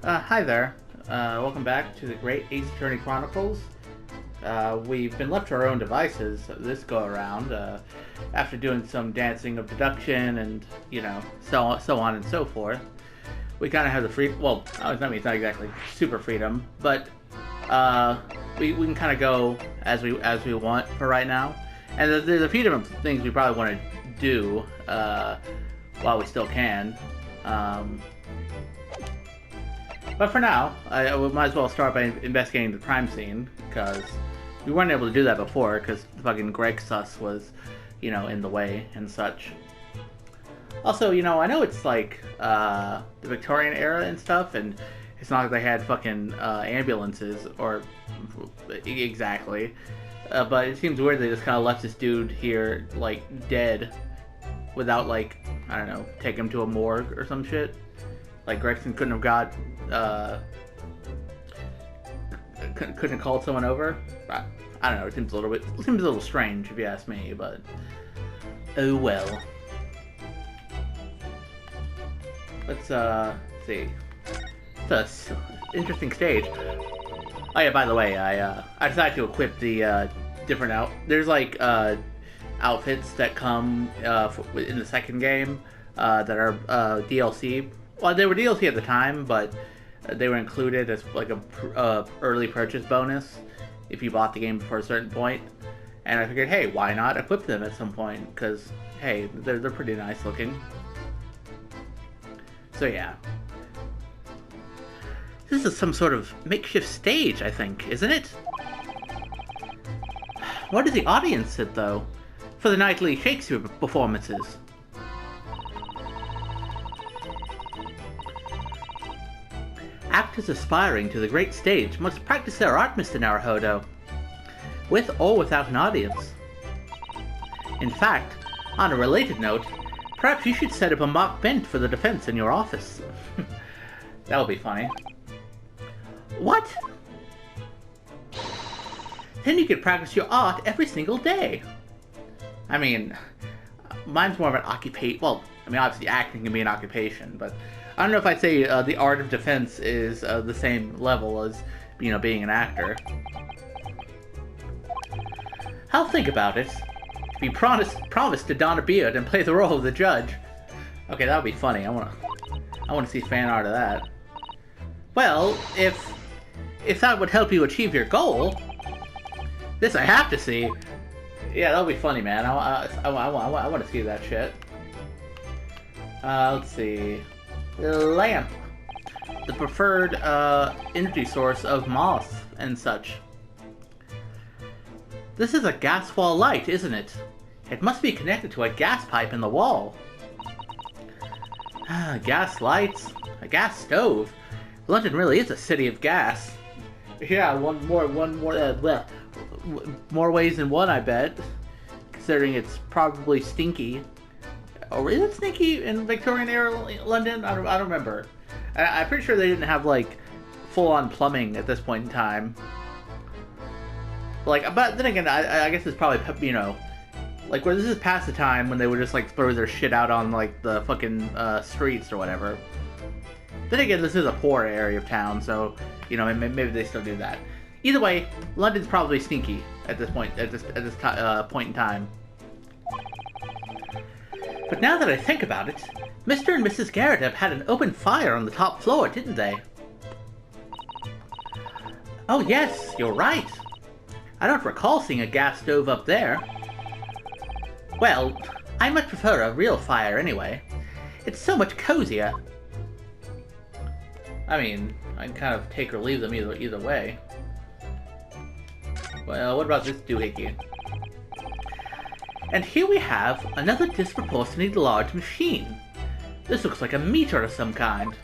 Hi there. Welcome back to the Great Ace Attorney Chronicles. We've been left to our own devices this go around, after doing some dancing of deduction and, so on and so forth. We kind of have the freedom, well, it's not exactly super freedom, but we can kind of go as we want for right now. And there's a few different things we probably want to do while we still can. But for now, we might as well start by investigating the crime scene, because we weren't able to do that before, because fucking Greg Sus was, in the way and such. Also, I know it's like the Victorian era and stuff, and it's not like they had fucking ambulances, or exactly. But it seems weird they just kind of left this dude here, like, dead, without, like, I don't know, take him to a morgue or some shit. Like, Gregson couldn't have couldn't have called someone over. I don't know. It seems a little strange if you ask me, but oh well. Let's see. It's an interesting stage. Oh yeah, by the way, I decided to equip the different there's like outfits that come in the second game that are DLC. Well, they were DLC at the time, but they were included as like a early purchase bonus if you bought the game before a certain point. And I figured, hey, why not equip them at some point? Because hey, they're pretty nice looking. So yeah, this is some sort of makeshift stage, I think, isn't it? Where does the audience sit, though, for the nightly Shakespeare performances? Actors aspiring to the great stage must practice their art, Mr. Naruhodo, with or without an audience. In fact, on a related note, perhaps you should set up a mock bench for the defense in your office. That would be funny. What? Then you could practice your art every single day. I mean, mine's more of an occupation. Well, I mean, obviously acting can be an occupation, but I don't know if I'd say the art of defense is the same level as, being an actor. I'll think about it. If you promise to don a beard and play the role of the judge. Okay, that would be funny. I want to see fan art of that. Well, if that would help you achieve your goal, this I have to see. Yeah, that'll be funny, man. I want to see that shit. Let's see. Lamp, the preferred energy source of moths and such. This is a gas wall light, isn't it? It must be connected to a gas pipe in the wall. Gas lights, a gas stove. London really is a city of gas. Yeah, more ways than one, I bet. Considering it's probably stinky. Or is it stinky in Victorian era London? I don't remember. I'm pretty sure they didn't have like full-on plumbing at this point in time. Like, but then again, I guess it's probably, like where this is past the time when they would just like throw their shit out on like the fucking streets or whatever. Then again, this is a poor area of town, so maybe they still do that. Either way, London's probably stinky at this point. At this point in time. But now that I think about it, Mr. and Mrs. Garrett had an open fire on the top floor, didn't they? Oh yes, you're right. I don't recall seeing a gas stove up there. Well, I much prefer a real fire anyway. It's so much cozier. I mean, I can kind of take or leave them either way. Well, what about this doohickey? And here we have another disproportionately large machine. This looks like a meter of some kind.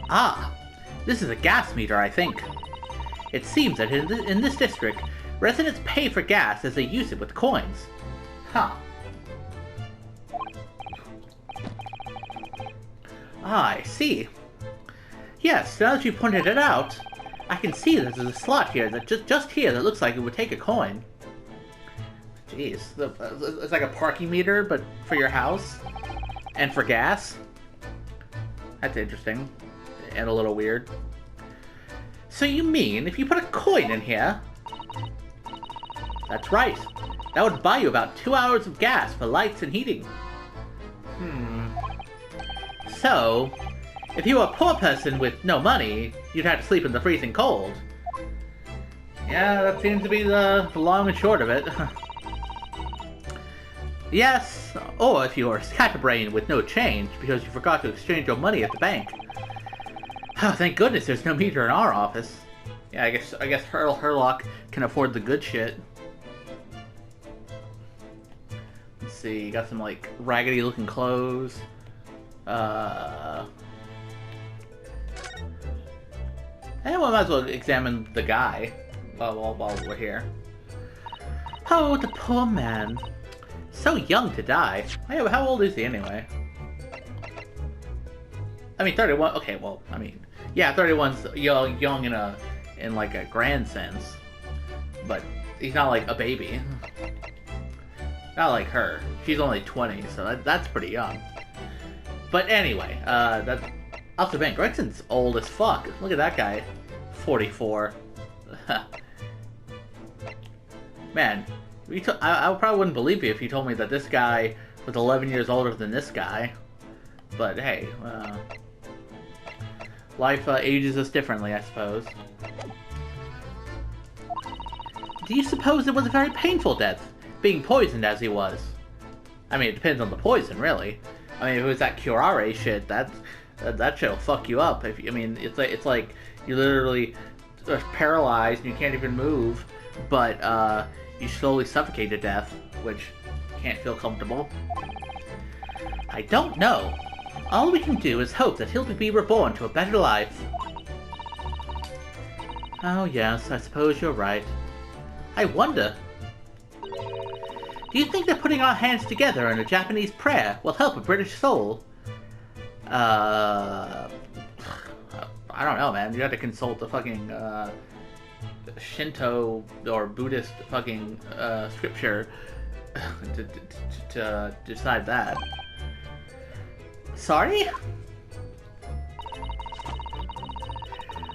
Ah, this is a gas meter, I think. It seems that in this district, residents pay for gas as they use it with coins. Huh. Ah, I see. Yes, now that you pointed it out, I can see that there's a slot here that just here that looks like it would take a coin. Jeez, it's like a parking meter, but for your house and for gas. That's interesting. and a little weird. So you mean if you put a coin in here? That's right. That would buy you about 2 hours of gas for lights and heating. So, if you were a poor person with no money, you'd have to sleep in the freezing cold. Yeah, that seems to be the long and short of it. Yes, or if you're a scatterbrain with no change because you forgot to exchange your money at the bank. Oh, thank goodness there's no meter in our office. Yeah, I guess Herlock can afford the good shit. Let's see, got some like raggedy looking clothes. And we might as well examine the guy while we're here. Oh, the poor man. So young to die. How old is he anyway? I mean, 31. Okay, well, I mean, yeah, 31's young in like a grand sense, but he's not like a baby. Not like her. She's only 20, so that's pretty young. But anyway, that's Alpha Bank. Gregson's old as fuck. Look at that guy, 44. Man. I probably wouldn't believe you if you told me that this guy was 11 years older than this guy. But hey, life ages us differently, I suppose. Do you suppose it was a very painful death, being poisoned as he was? I mean, it depends on the poison, really. I mean, if it was that curare shit, that shit'll fuck you up. It's like you're literally paralyzed and you can't even move, but you slowly suffocate to death, which can't feel comfortable. I don't know. All we can do is hope that he'll be reborn to a better life. Oh yes, I suppose you're right. I wonder. Do you think that putting our hands together in a Japanese prayer will help a British soul? I don't know, man. You have to consult the fucking, Shinto or Buddhist fucking scripture to decide that. Sorry?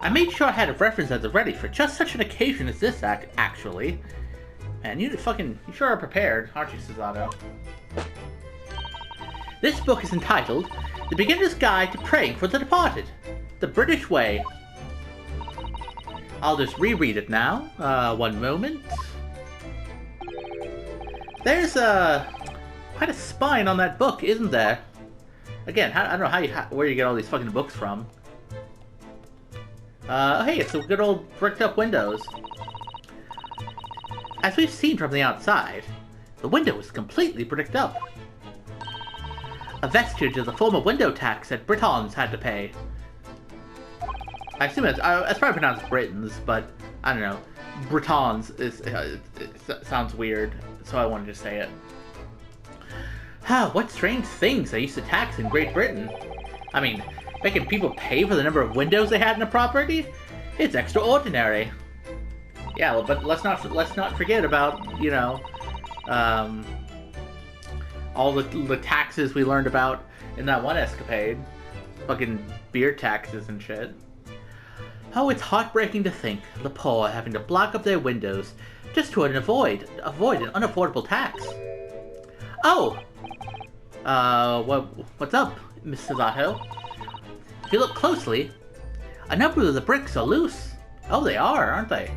I made sure I had a reference at the ready for just such an occasion as this, actually. Man, you sure are prepared, aren't you, Susato? This book is entitled The Beginner's Guide to Praying for the Departed, The British Way. I'll just reread it now. One moment. There's quite a spine on that book, isn't there? Again, I don't know where you get all these fucking books from. Hey, it's a good old bricked up windows. As we've seen from the outside, the window is completely bricked up. A vestige of the former window tax that Britons had to pay. I assume it's probably pronounced Britons, but I don't know. Britons it sounds weird, so I wanted to say it. What strange things they used to tax in Great Britain. I mean, making people pay for the number of windows they had in a property? It's extraordinary. Yeah, well, but let's not forget about, you know, all the taxes we learned about in that one escapade. Fucking beer taxes and shit. Oh, it's heartbreaking to think of the poor having to block up their windows just to avoid an unaffordable tax. Oh! What's up, Miss Susato? If you look closely, a number of the bricks are loose. Oh, they are, aren't they?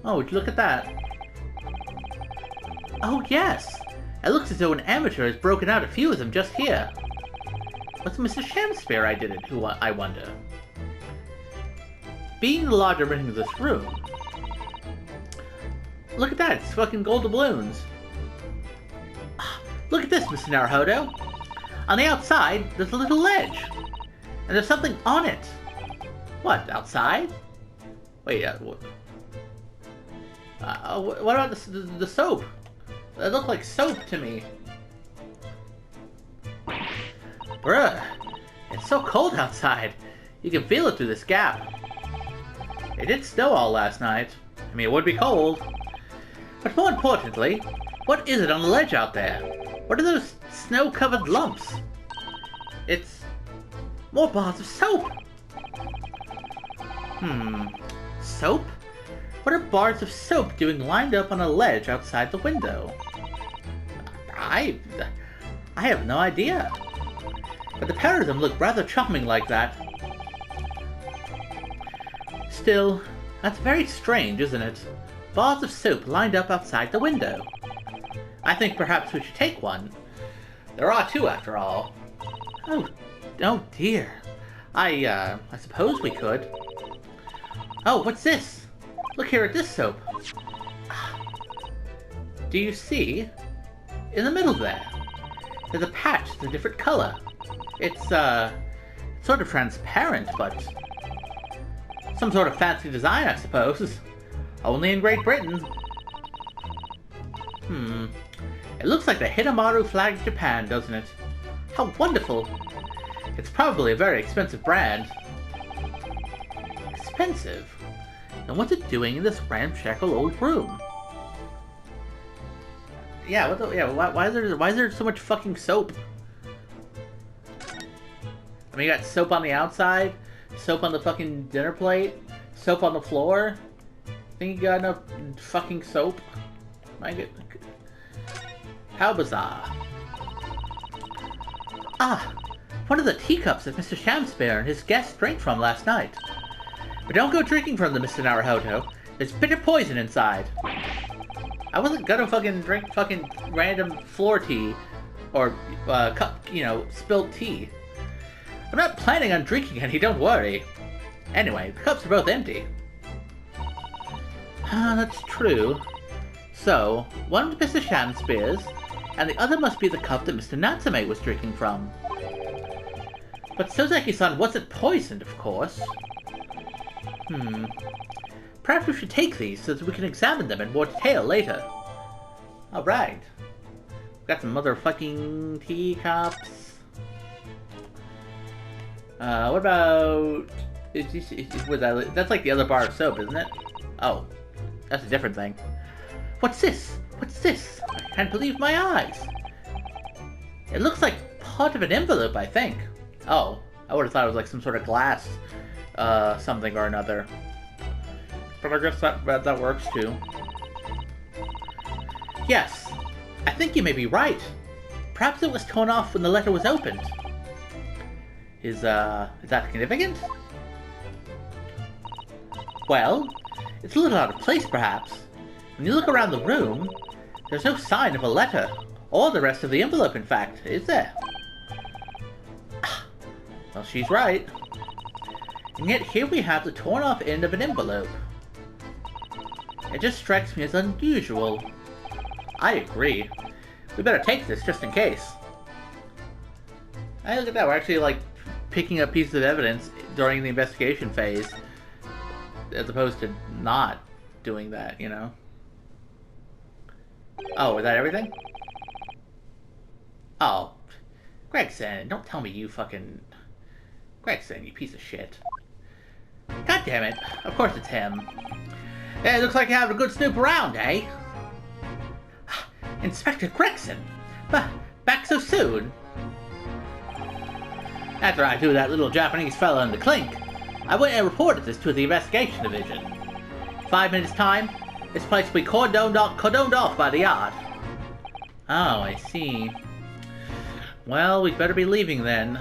Oh, would you look at that? Oh, yes! It looks as though an amateur has broken out a few of them just here. What's Mr. Shamspeare I did it, I wonder? Being the larger ring of this room... Look at that, it's fucking gold doubloons. Look at this, Mr. Naruhodo. On the outside, there's a little ledge. And there's something on it. What, outside? Wait, what about the soap? It looked like soap to me. Bruh, it's so cold outside. You can feel it through this gap. It did snow all last night. I mean, it would be cold. But more importantly, what is it on the ledge out there? What are those snow-covered lumps? It's More bars of soap! Soap? What are bars of soap doing lined up on a ledge outside the window? I have no idea. But the pair of them look rather charming like that. Still, that's very strange, isn't it? Bars of soap lined up outside the window. I think perhaps we should take one. There are two, after all. Oh dear. I suppose we could. Oh, what's this? Look here at this soap. Do you see? In the middle there, there's a patch that's a different color. It's, sort of transparent, but some sort of fancy design, I suppose. Only in Great Britain. It looks like the Hinamaru flag of Japan, doesn't it? How wonderful! It's probably a very expensive brand. Expensive? And what's it doing in this ramshackle old room? Yeah, why is there so much fucking soap? I mean, you got soap on the outside, soap on the fucking dinner plate, soap on the floor. Think you got enough fucking soap? My God. How bizarre. Ah, one of the teacups that Mr. Shamspeare and his guests drank from last night. But don't go drinking from them, Mr. Naruhodo. There's bitter poison inside. I wasn't gonna fucking drink fucking random floor tea or cup, spilled tea. I'm not planning on drinking any, don't worry. Anyway, the cups are both empty. That's true. So, one was Mr. Shamspeare's, and the other must be the cup that Mr. Natsume was drinking from. But Sozaki-san wasn't poisoned, of course. Perhaps we should take these so that we can examine them in more detail later. Alright. Got some motherfucking teacups. What about... That's like the other bar of soap, isn't it? Oh. That's a different thing. What's this? What's this? I can't believe my eyes. It looks like part of an envelope, I think. Oh. I would have thought it was like some sort of glass, something or another. But I guess that works too. Yes. I think you may be right. Perhaps it was torn off when the letter was opened. Is that significant? Well, it's a little out of place, perhaps. When you look around the room, there's no sign of a letter, or the rest of the envelope, in fact, is there? Well, she's right. And yet here we have the torn off end of an envelope. It just strikes me as unusual. I agree. We better take this just in case. Hey, look at that, we're actually like picking up pieces of evidence during the investigation phase, as opposed to not doing that, you know? Oh, is that everything? Oh. Gregson, don't tell me you fucking... Gregson, you piece of shit. God damn it. Of course it's him. Yeah, it looks like you're having a good snoop around, eh? Inspector Gregson! Back so soon? After I threw that little Japanese fella in the clink, I went and reported this to the investigation division. 5 minutes time, this place will be cordoned off by the yard. Oh, I see. Well, we'd better be leaving then.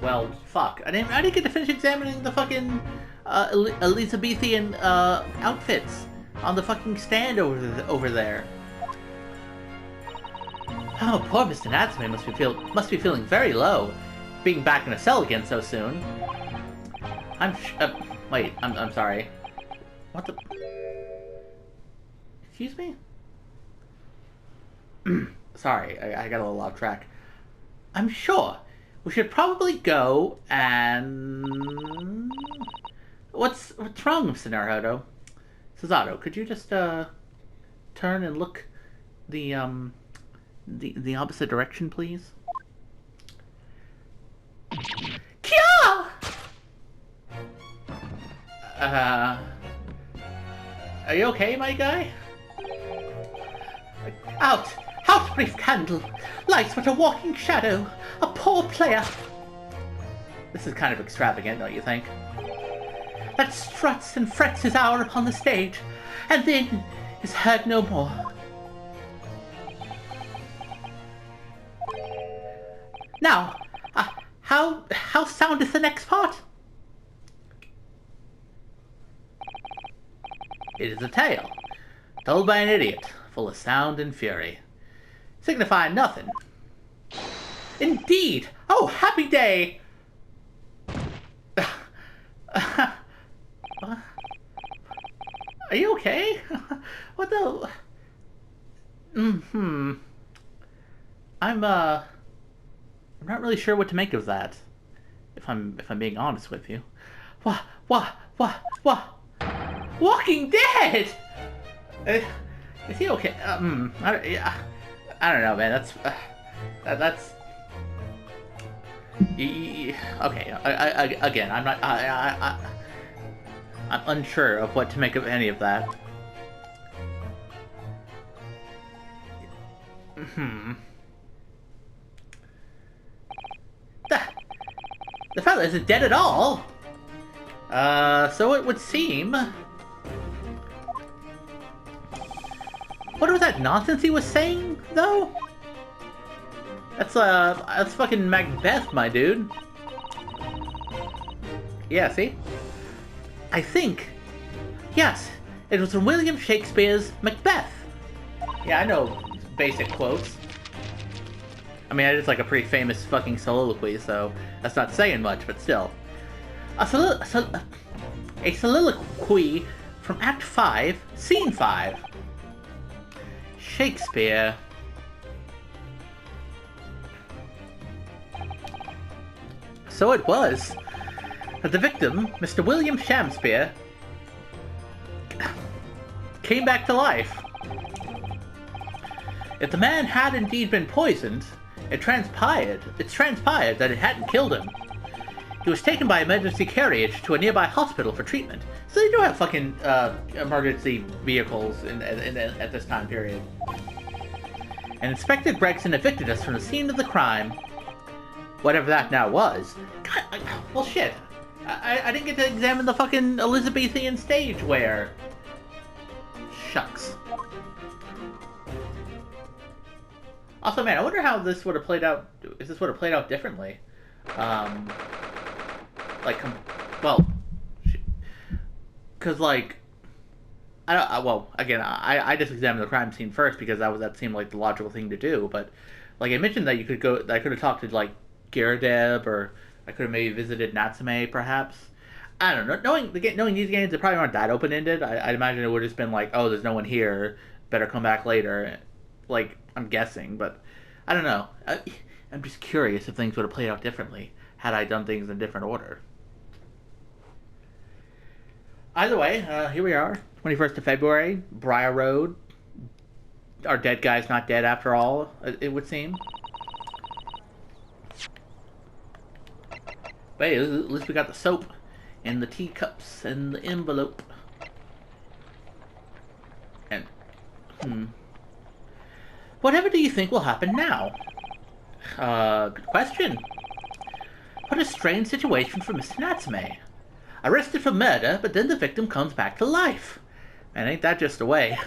Well, fuck. I didn't get to finish examining the fucking Elizabethan outfits on the fucking stand over there. Oh, poor Mr. Natsume must be feeling very low, being back in a cell again so soon. Wait, I'm sorry. What the... Excuse me? Sorry, I got a little off track. I'm sure we should probably go and... What's wrong, Mr. Naruhodo? Suzato, could you just, turn and look the opposite direction, please? Kya! Are you okay, my guy? Out! Out, brief candle! Life's but a walking shadow! A poor player! This is kind of extravagant, don't you think? That struts and frets his hour upon the stage, and then is heard no more. Now, how soundeth the next part? It is a tale, told by an idiot, full of sound and fury, signifying nothing. Indeed! Oh, happy day! Are you okay? What the... I'm not really sure what to make of that. If I'm being honest with you. What? Walking Dead! Is he okay? I don't know, man. That's... Okay, again, I'm not... I'm unsure of what to make of any of that. The fella isn't dead at all! So it would seem... What was that nonsense he was saying, though? That's fucking Macbeth, my dude. Yeah, see? I think... Yes, it was from William Shakespeare's Macbeth. Yeah, I know basic quotes. I mean, it's like a pretty famous fucking soliloquy, so that's not saying much, but still. A soliloquy from Act 5, Scene 5. Shakespeare. So it was that the victim, Mr. William Shakespeare, came back to life. If the man had indeed been poisoned, it transpired that it hadn't killed him. He was taken by emergency carriage to a nearby hospital for treatment. So they do have fucking emergency vehicles at this time period. And Inspector Gregson evicted us from the scene of the crime. Whatever that now was. God, well, shit. I didn't get to examine the fucking Elizabethan stage wear. Shucks. Also, man, I wonder how this would have played out. If this would have played out differently. Because like, I just examined the crime scene first because that seemed like the logical thing to do. But like I mentioned that you could go, that I could have talked to like Gyrodeb, or I could have maybe visited Natsume, perhaps. I don't know. Knowing these games, they probably aren't that open ended. I'd imagine it would have just been like, oh, there's no one here, better come back later. Like, I'm guessing, but I don't know. I'm just curious if things would have played out differently had I done things in a different order. Either way, here we are, 21st of February, Briar Road. Our dead guy's not dead after all, it would seem. But hey, at least we got the soap and the teacups and the envelope. And, whatever do you think will happen now? Good question. What a strange situation for Mr. Natsume. Arrested for murder, but then the victim comes back to life. Man, ain't that just the way?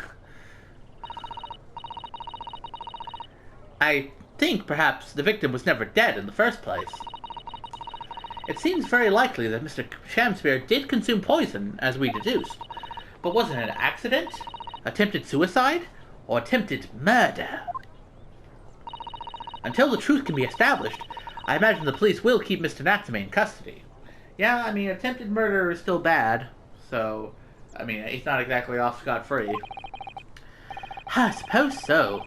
I think perhaps the victim was never dead in the first place. It seems very likely that Mr. Shakespeare did consume poison, as we deduced. But was it an accident, attempted suicide, or attempted murder? Until the truth can be established, I imagine the police will keep Mr. Natsume in custody. Yeah, I mean, attempted murder is still bad, so, I mean, he's not exactly off scot-free. I suppose so.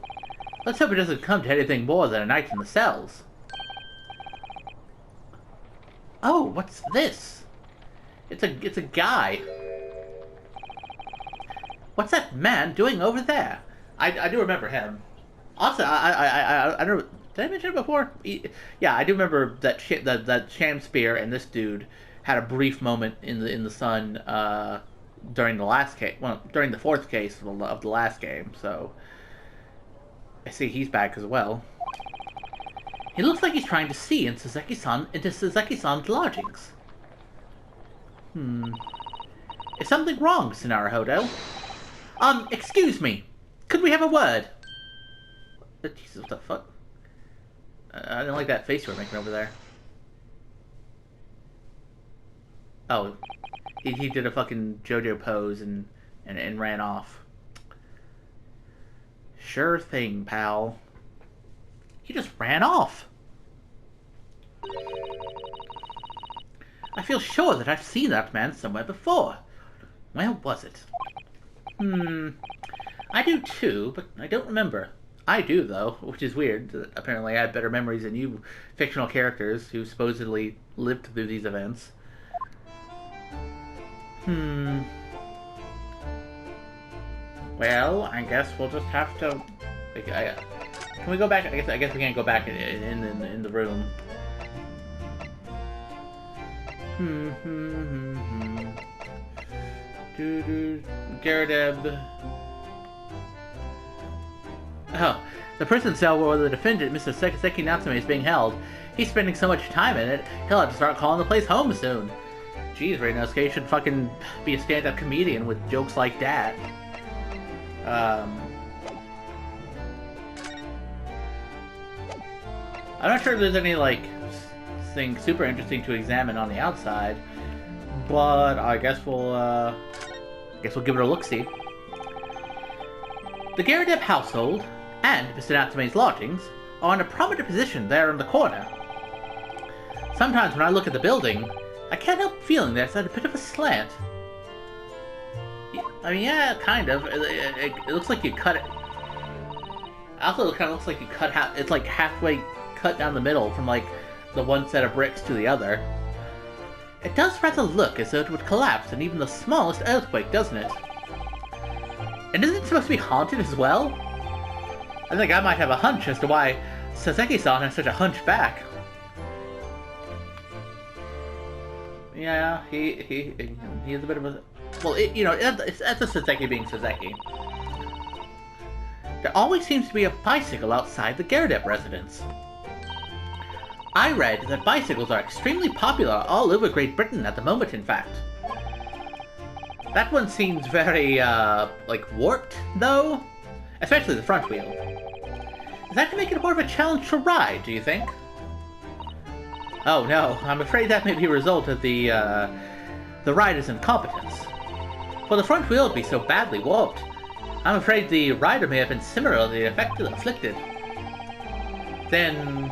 Let's hope it doesn't come to anything more than a night in the cells. Oh, what's this? It's a guy. What's that man doing over there? I do remember him. Also, I don't know. Did I mention it before? Yeah, I do remember that Shakespeare and this dude had a brief moment in the sun during the last case. Well, during the fourth case of the last game. So I see he's back as well. He looks like he's trying to see into Suzeki-san's lodgings. Is something wrong, Mr. Naruhodo? Excuse me. Could we have a word? Jesus, what the fuck? I didn't like that face you were making over there. Oh, he did a fucking JoJo pose and ran off. Sure thing, pal. He just ran off. I feel sure that I've seen that man somewhere before. Where was it? I do too, but I don't remember. I do, though, which is weird. Apparently I have better memories than you fictional characters who supposedly lived through these events. Well, I guess we'll just have to... can we go back? I guess we can't go back in the room. Garudeb. Oh, the prison cell where the defendant, Mr. Seki Natsume, is being held. He's spending so much time in it, he'll have to start calling the place home soon. Jeez, Reinosuke should fucking be a stand-up comedian with jokes like that. I'm not sure if there's any, like, thing super interesting to examine on the outside, but I guess we'll give it a look-see. The Garudeb household and Mr. Natsume's lodgings are in a prominent position there in the corner. Sometimes when I look at the building, I can't help feeling that it's at a bit of a slant. I mean, yeah, kind of. It looks like you cut it. Also, it kind of looks like you cut half. It's like halfway cut down the middle from like the one set of bricks to the other. It does rather look as though it would collapse in even the smallest earthquake, doesn't it? And isn't it supposed to be haunted as well? I think I might have a hunch as to why Suzeki-san has such a hunch back. Yeah, he is a bit of a... Well, that's a Suzeki being Suzeki. There always seems to be a bicycle outside the Garudeb residence. I read that bicycles are extremely popular all over Great Britain at the moment, in fact. That one seems very, like, warped, though? Especially the front wheel. Is that to make it more of a challenge to ride, do you think? Oh no, I'm afraid that may be a result of the rider's incompetence. For the front wheel to be so badly warped, I'm afraid the rider may have been similarly afflicted. Then...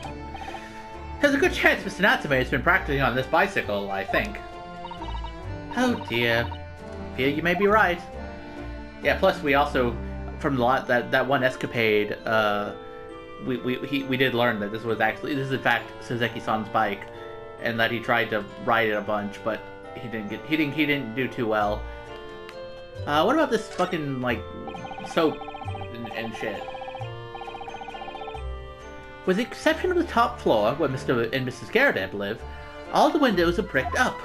there's a good chance Mr. Natsume has been practicing on this bicycle, I think. Oh dear. Fear you may be right. Yeah, plus we also, from that one escapade, we did learn that this is in fact Suzeki-san's bike, and that he tried to ride it a bunch, but he didn't do too well. What about this fucking, like, soap and shit? With the exception of the top floor, where Mr. and Mrs. Garudeb live, all the windows are bricked up.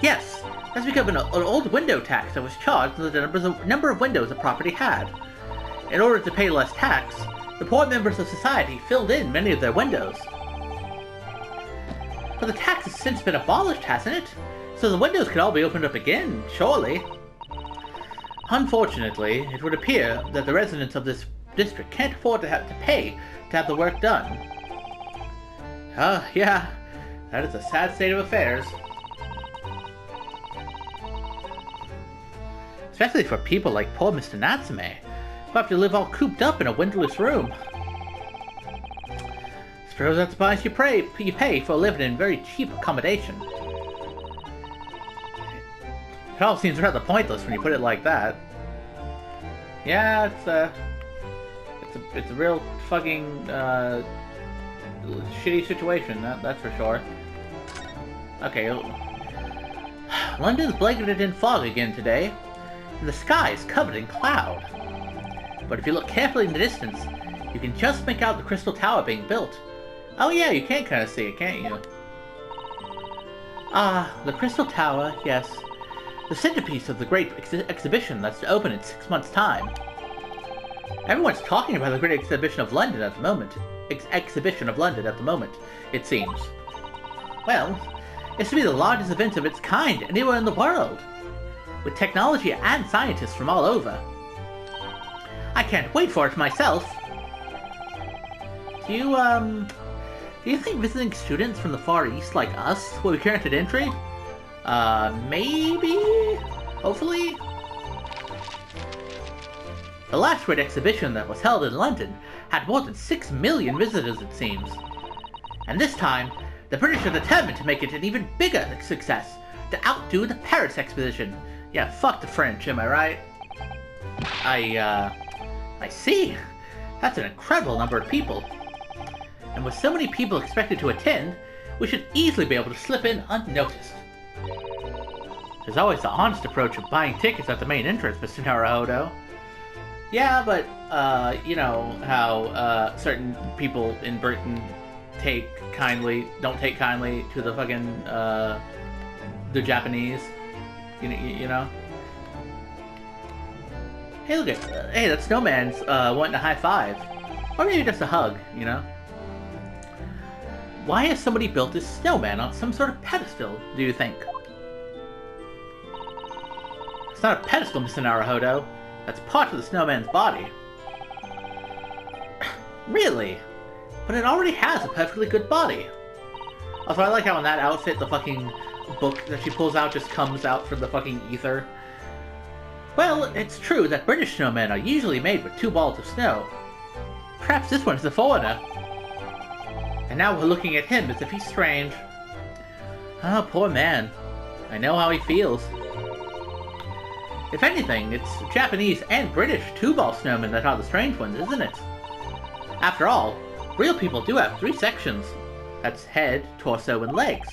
Yes, that's because of an old window tax that was charged on the number of windows a property had. In order to pay less tax, the poor members of society filled in many of their windows. But the tax has since been abolished, hasn't it? So the windows could all be opened up again, surely. Unfortunately, it would appear that the residents of this district can't afford to pay to have the work done. Yeah, that is a sad state of affairs. Especially for people like poor Mr. Natsume, who have to live all cooped up in a windowless room. Suppose that's the price you pay for living in very cheap accommodation. It all seems rather pointless when you put it like that. Yeah, it's a real fucking shitty situation, that's for sure. Okay, London's blanketed in fog again today, and the sky is covered in cloud. But if you look carefully in the distance, you can just make out the Crystal Tower being built. Oh yeah, you can kind of see it, can't you? Ah, the Crystal Tower, yes. The centerpiece of the great exhibition that's to open in 6 months' time. Everyone's talking about the Great Exhibition of London at the moment. exhibition of London at the moment, it seems. Well, it's to be the largest event of its kind anywhere in the world, with technology and scientists from all over. I can't wait for it myself. Do you think visiting students from the Far East like us will be granted entry? Maybe? Hopefully? The last great exhibition that was held in London had more than 6 million visitors, it seems. And this time, the British are determined to make it an even bigger success, to outdo the Paris exposition. Yeah, fuck the French, am I right? I see. That's an incredible number of people. And with so many people expected to attend, we should easily be able to slip in unnoticed. There's always the honest approach of buying tickets at the main entrance, Mr. Naruhodo. Yeah, but, you know how, certain people in Britain don't take kindly to the fucking, the Japanese. You know? Hey, look at, hey, that snowman's, wanting a high five. Or maybe just a hug, you know? Why has somebody built this snowman on some sort of pedestal, do you think? It's not a pedestal, Mr. Naruhodo. That's part of the snowman's body. Really? But it already has a perfectly good body. Also, I like how in that outfit, the fucking book that she pulls out just comes out from the fucking ether. Well, it's true that British snowmen are usually made with 2 balls of snow. Perhaps this one's a foreigner. And now we're looking at him as if he's strange. Oh, poor man. I know how he feels. If anything, it's Japanese and British 2-ball snowmen that are the strange ones, isn't it? After all, real people do have 3 sections. That's head, torso, and legs.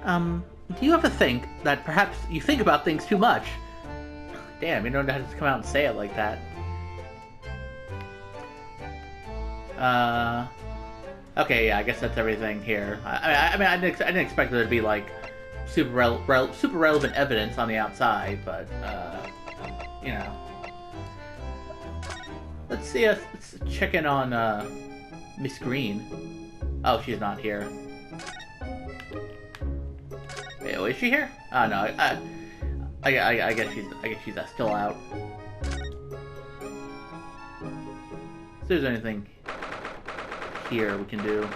Do you ever think that perhaps you think about things too much? Damn, you don't have to come out and say it like that. Okay, yeah, I guess that's everything here. I mean, I didn't expect there to be, like, super relevant evidence on the outside, but, you know. Let's see, let's check in on, Miss Green. Oh, she's not here. Wait, is she here? Oh, no, I guess she's still out. If there's anything here we can do.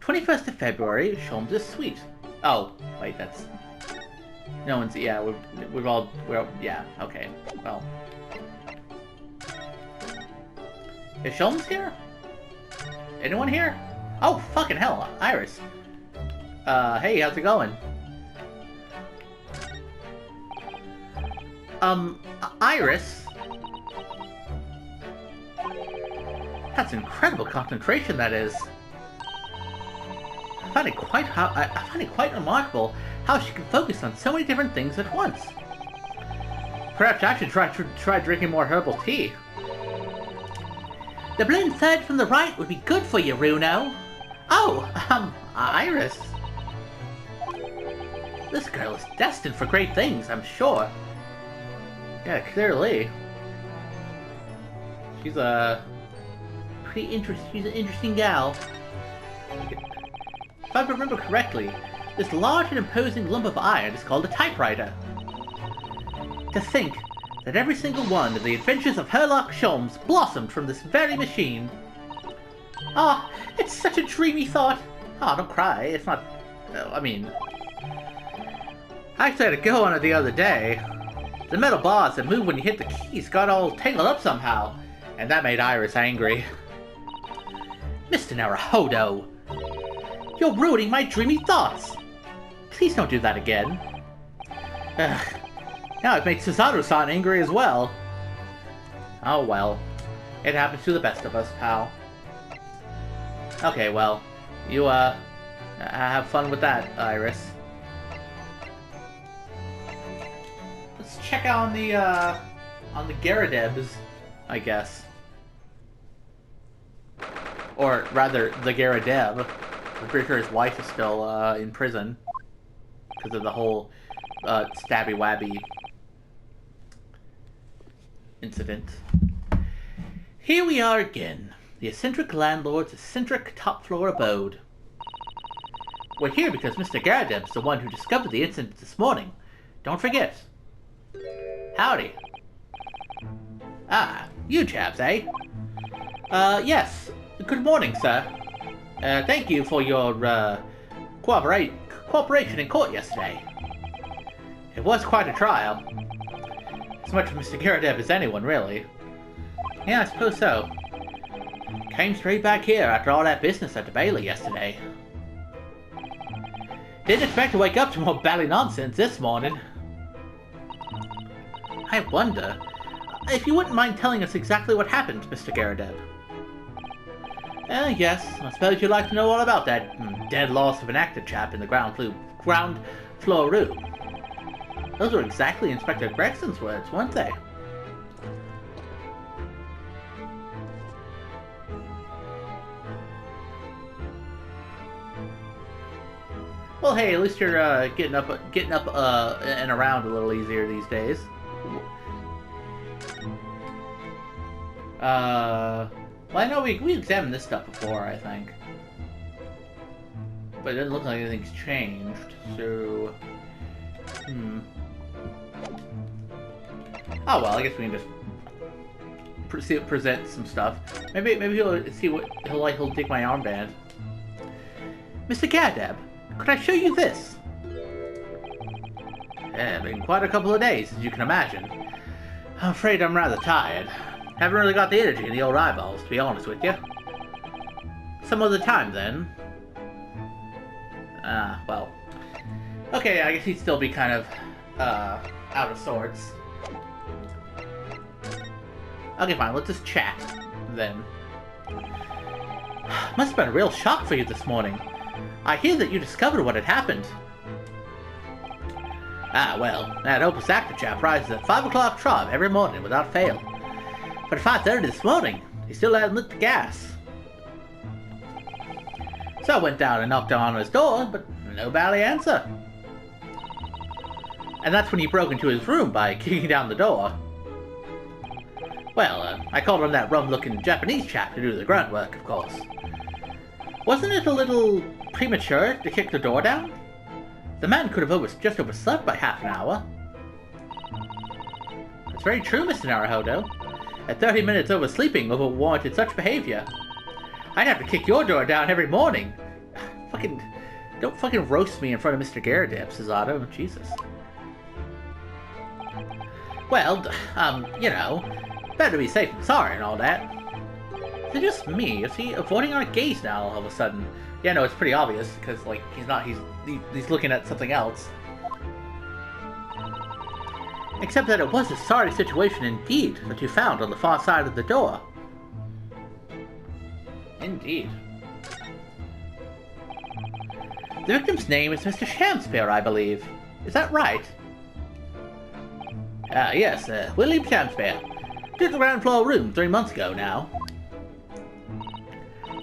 21st of February, Sholmes' suite. Oh, wait, that's... No one's... Yeah, yeah, okay. Well... Is Sholmes here? Anyone here? Oh, fucking hell, Iris. Hey, how's it going? Iris? That's incredible concentration, that is. I find it quite remarkable how she can focus on so many different things at once. Perhaps I should try drinking more herbal tea. The blend third from the right would be good for you, Runo. Oh, Iris. This girl is destined for great things, I'm sure. Yeah, clearly. She's a pretty she's an interesting gal. If I remember correctly, this large and imposing lump of iron is called a typewriter. To think that every single one of the adventures of Herlock Sholmes blossomed from this very machine. Ah, it's such a dreamy thought. Ah, don't cry, it's not... I mean... I actually had to go on it the other day. The metal bars that move when you hit the keys got all tangled up somehow, and that made Iris angry. Mr. Naruhodo! You're ruining my dreamy thoughts! Please don't do that again. Ugh. Now I've made Suzaru-san angry as well. Oh well. It happens to the best of us, pal. Okay, well. You, have fun with that, Iris. Let's check on the Garadebs, I guess. Or, rather, the Garadeb. I'm pretty sure his wife is still, in prison. Because of the whole, stabby-wabby incident. Here we are again. The eccentric landlord's eccentric top-floor abode. We're here because Mr. Garadeb's the one who discovered the incident this morning. Don't forget. Howdy. Ah, you chaps, eh? Yes. Good morning, sir. Thank you for your, cooperation in court yesterday. It was quite a trial. As much of Mr. Garadeb as anyone, really. Yeah, I suppose so. Came straight back here after all that business at the Bailey yesterday. Didn't expect to wake up to more bally nonsense this morning. I wonder if you wouldn't mind telling us exactly what happened, Mr. Garadeb. Yes, I suppose you'd like to know all about that dead loss of an actor chap in the ground floor room. Those were exactly Inspector Gregson's words, weren't they? Well, hey, at least you're getting up and around a little easier these days. Well, I know we examined this stuff before, I think, but it doesn't look like anything's changed. So, oh well, I guess we can just present some stuff. Maybe he'll see what he'll dig my armband. Mr. Garadeb, could I show you this? Yeah, been quite a couple of days, as you can imagine. I'm afraid I'm rather tired. Haven't really got the energy in the old eyeballs, to be honest with you. Some other time, then. Well. Okay, I guess he'd still be kind of, out of sorts. Okay, fine, let's just chat, then. Must have been a real shock for you this morning. I hear that you discovered what had happened. Ah, well, that Opus actor chap rises at 5 o'clock sharp every morning without fail. But at 5:30 this morning, he still hadn't lit the gas. So I went down and knocked on his door, but no bally answer. And that's when he broke into his room by kicking down the door. Well, I called on that rum-looking Japanese chap to do the grunt work, of course. Wasn't it a little premature to kick the door down? The man could have just overslept by half an hour. That's very true, Mr. Naruhodo. At 30 minutes oversleeping warranted such behavior. I'd have to kick your door down every morning. Don't fucking roast me in front of Mr. Garadeb, says Otto. Jesus. Well, you know, better be safe than sorry and all that. Is it just me? Is he avoiding our gaze now all of a sudden? Yeah, no, it's pretty obvious, because, like, he's looking at something else. Except that it was a sorry situation indeed that you found on the far side of the door. Indeed. The victim's name is Mr. Shamspeare, I believe. Is that right? Yes, William Shamspeare. Did the ground floor room 3 months ago now.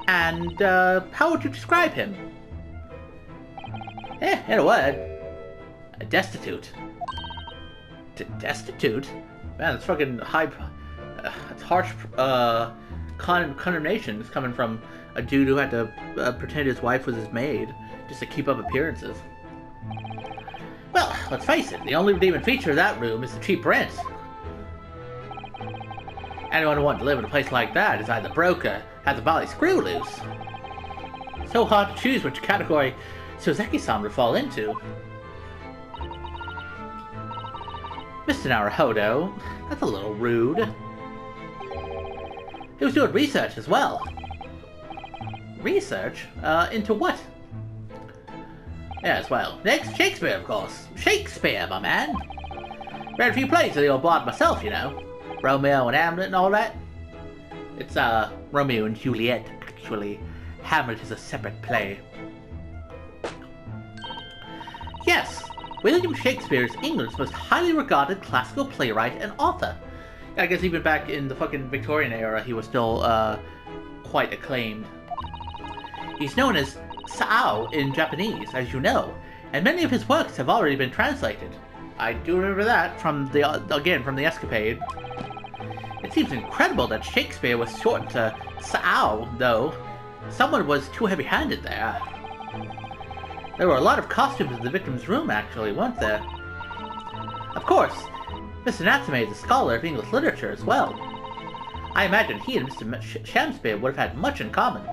And, how would you describe him? In a word, destitute. Destitute? Man, that's fucking high... it's harsh, condemnation is coming from a dude who had to pretend his wife was his maid just to keep up appearances. Well, let's face it, the only redeeming feature of that room is the cheap rent. Anyone who wants to live in a place like that is either broke or has a bally screw loose. So hard to choose which category Sozeki-san would fall into. Mr. Naruhodo, that's a little rude. He was doing research as well. Research? Into what? Yes, well, next Shakespeare, of course. Shakespeare, my man. Read a few plays of the old bard myself, you know. Romeo and Hamlet and all that. It's, Romeo and Juliet, actually. Hamlet is a separate play. Yes, William Shakespeare is England's most highly regarded classical playwright and author. I guess even back in the fucking Victorian era, he was still, quite acclaimed. He's known as Sao in Japanese, as you know, and many of his works have already been translated. I do remember that from the, again, from the Escapade. It seems incredible that Shakespeare was shortened to Sao, though. Someone was too heavy-handed there. There were a lot of costumes in the victim's room, actually, weren't there? Of course, Mr. Natsume is a scholar of English literature as well. I imagine he and Mr. Shamspeare would have had much in common.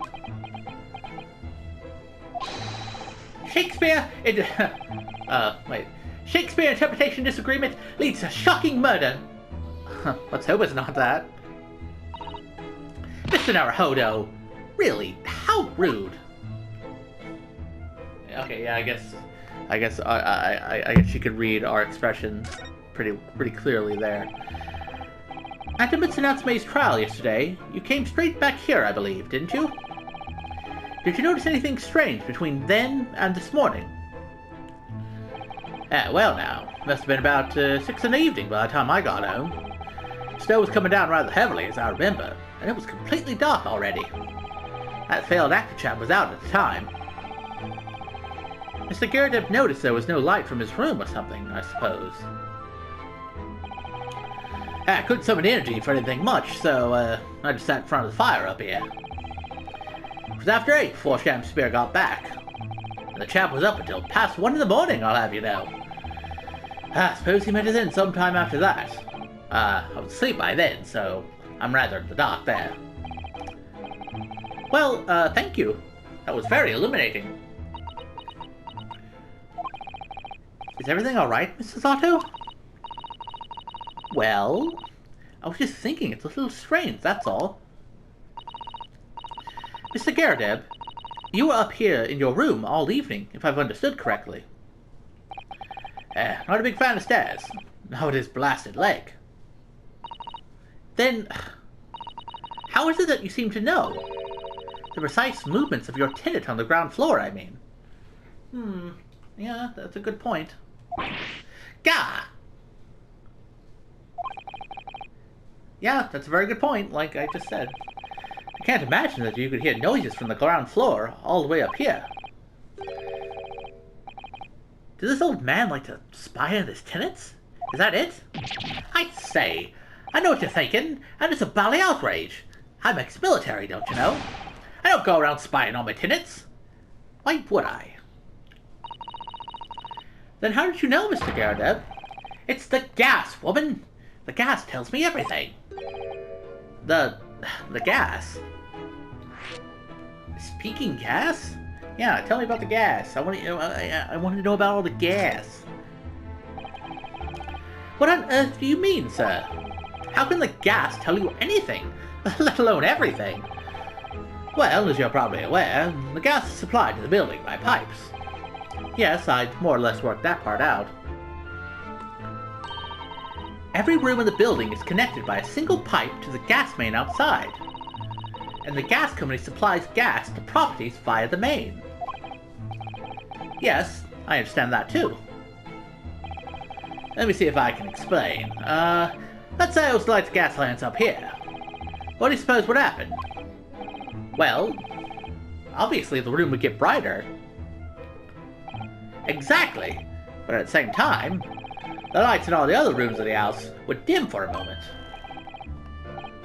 Shakespeare interpretation disagreement leads to shocking murder. Let's hope it's not that. Mr. Naruhodo, really, how rude. Okay, yeah, I guess you could read our expressions pretty clearly there. After Mr. Natsume's trial yesterday, you came straight back here, I believe, didn't you? Did you notice anything strange between then and this morning? Well now, must have been about 6 in the evening by the time I got home. Snow was coming down rather heavily, as I remember, and it was completely dark already. That failed actor chap was out at the time. Mr. Gerdev noticed there was no light from his room or something, I suppose. I couldn't summon energy for anything much, so I just sat in front of the fire up here. It was after 8 before Shamspeare got back. And the chap was up until past 1 in the morning, I'll have you know. I suppose he met us in sometime after that. I was asleep by then, so I'm rather in the dark there. Well, thank you. That was very illuminating. Is everything alright, Mrs. Otto? Well, I was just thinking it's a little strange, that's all. Mr. Gerdev, you were up here in your room all evening, if I've understood correctly. Not a big fan of stairs. Not with his blasted leg. Then, how is it that you seem to know? The precise movements of your tenant on the ground floor, I mean. Yeah, that's a good point. Gah! Yeah, that's a very good point, like I just said. I can't imagine that you could hear noises from the ground floor all the way up here. Does this old man like to spy on his tenants? Is that it? I say, I know what you're thinking, and it's a bally outrage. I'm ex-military, don't you know? I don't go around spying on my tenants. Why would I? Then how did you know, Mr. Gerdev? It's the gas, woman! The gas tells me everything. The gas? Speaking gas? Yeah, tell me about the gas. I want to know about all the gas. What on earth do you mean, sir? How can the gas tell you anything, let alone everything? Well, as you're probably aware, the gas is supplied to the building by pipes. Yes, I more or less worked that part out. Every room in the building is connected by a single pipe to the gas main outside. And the gas company supplies gas to properties via the main. Yes, I understand that too. Let me see if I can explain. Let's say I was to light the gas lamps up here. What do you suppose would happen? Well, obviously the room would get brighter. Exactly, but at the same time, the lights in all the other rooms of the house would dim for a moment.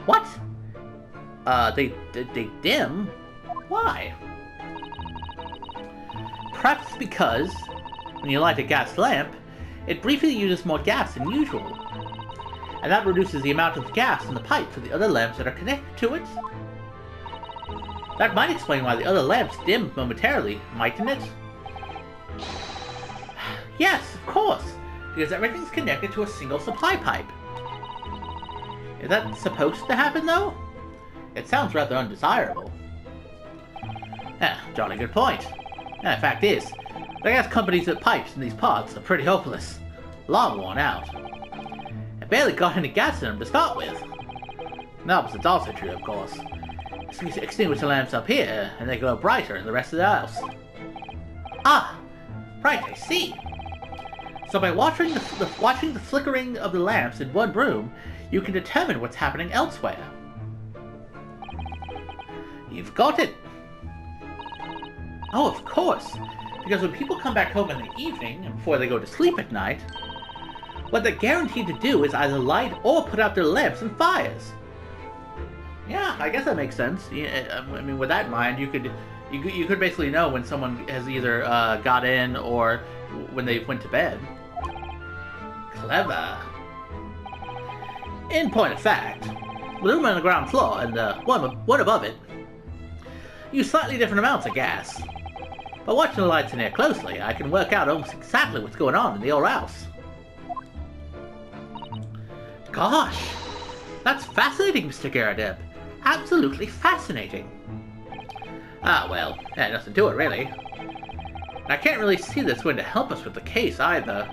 What? They dim? Why? Perhaps because, when you light a gas lamp, it briefly uses more gas than usual. And that reduces the amount of gas in the pipe for the other lamps that are connected to it. That might explain why the other lamps dim momentarily, mightn't it? Yes, of course, because everything's connected to a single supply pipe. Is that supposed to happen, though? It sounds rather undesirable. Jolly good point. The fact is, the gas companies that pipes in these parts are pretty hopeless. Long worn out. I barely got any gas in them to start with. The opposite's also true, of course. Extinguish the lamps up here, and they glow brighter in the rest of the house. Ah! Right, I see. So by watching the flickering of the lamps in one room, you can determine what's happening elsewhere. You've got it! Oh, of course! Because when people come back home in the evening, and before they go to sleep at night, what they're guaranteed to do is either light or put out their lamps and fires. Yeah, I guess that makes sense. Yeah, I mean, with that in mind, you could basically know when someone has either got in or when they went to bed. Clever. In point of fact, the room on the ground floor and the one above it use slightly different amounts of gas. By watching the lights in here closely, I can work out almost exactly what's going on in the old house. Gosh, that's fascinating, Mr. Garradeb. Absolutely fascinating. Ah, well, yeah, nothing to it, really. I can't really see this going to help us with the case, either.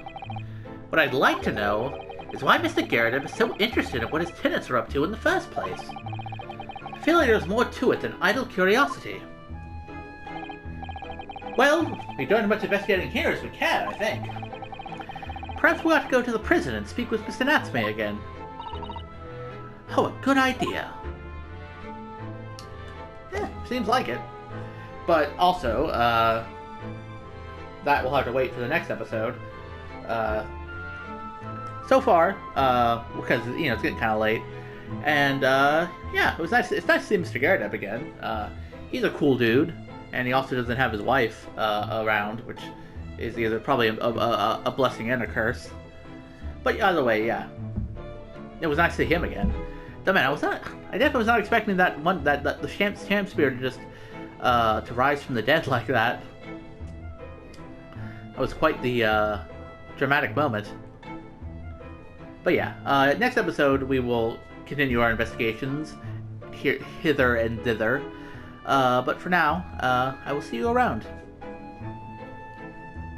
What I'd like to know is why Mr. Garradeb is so interested in what his tenants are up to in the first place. I feel like there's more to it than idle curiosity. Well, we've done as much investigating here as we can, I think. Perhaps we ought to go to the prison and speak with Mr. Natsume again. Oh, a good idea. Seems like it. But also, that we'll have to wait for the next episode. So far, because, you know, it's getting kind of late. And, yeah, it's nice to see Mr. Garradeb again. He's a cool dude. And he also doesn't have his wife around, which is either probably a blessing and a curse. But either way, yeah, it was nice to see him again. Though, man, I definitely was not expecting that the champ spirit to just to rise from the dead like that. That was quite the dramatic moment. But yeah, next episode we will continue our investigations hither and thither. But for now, I will see you around.